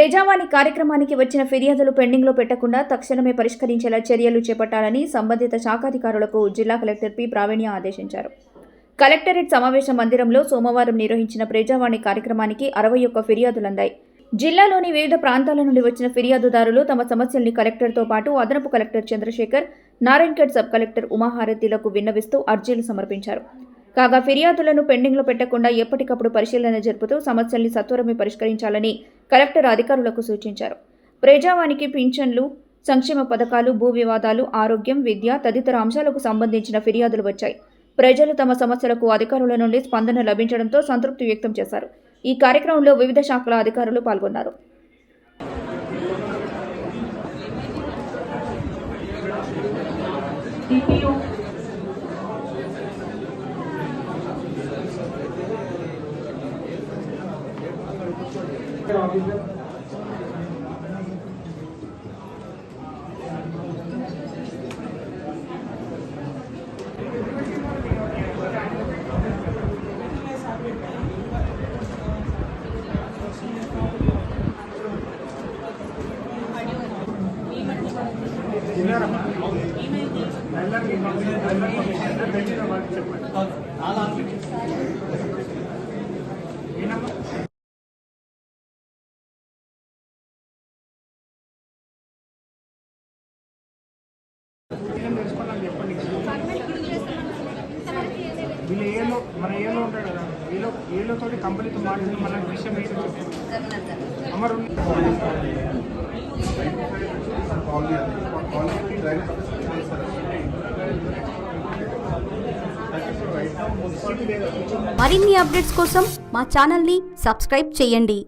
ప్రజావాణి కార్యక్రమానికి వచ్చిన ఫిర్యాదులు పెండింగ్లో పెట్టకుండా తక్షణమే పరిష్కరించేలా చర్యలు చేపట్టాలని సంబంధిత శాఖాధికారులకు జిల్లా కలెక్టర్ పి ప్రావీణ్య ఆదేశించారు. కలెక్టరేట్ సమావేశ మందిరంలో సోమవారం నిర్వహించిన ప్రజావాణి కార్యక్రమానికి 61 ఫిర్యాదులందాయి. జిల్లాలోని వివిధ ప్రాంతాల నుండి వచ్చిన ఫిర్యాదుదారులు తమ సమస్యల్ని కలెక్టర్తో పాటు అదనపు collector Chandrashekar, Narayankhed sub collector ఉమాహారతిలకు విన్నవిస్తూ అర్జీలు సమర్పించారు. కాగా ఫిర్యాదులను పెండింగ్లో పెట్టకుండా ఎప్పటికప్పుడు పరిశీలన జరుపుతూ సమస్యల్ని సత్వరమే పరిష్కరించాలని కలెక్టర్ అధికారులకు సూచించారు. ప్రజావానికి పింఛన్లు, సంక్షేమ పథకాలు, భూ వివాదాలు, ఆరోగ్యం, విద్య తదితర అంశాలకు సంబంధించిన ఫిర్యాదులు వచ్చాయి. ప్రజలు తమ సమస్యలకు అధికారుల నుండి స్పందన లభించడంతో సంతృప్తి వ్యక్తం చేశారు. ఈ కార్యక్రమంలో వివిధ శాఖల అధికారులు పాల్గొన్నారు. వీళ్ళు ఏలో మన ఏలో ఉంటాడు కదా, ఏలోతో కంపెనీతో మాట్లాడి మన విషయం అమరు మరిన్ని అప్డేట్స్ కోసం మా ఛానల్ని సబ్స్క్రైబ్ చేయండి.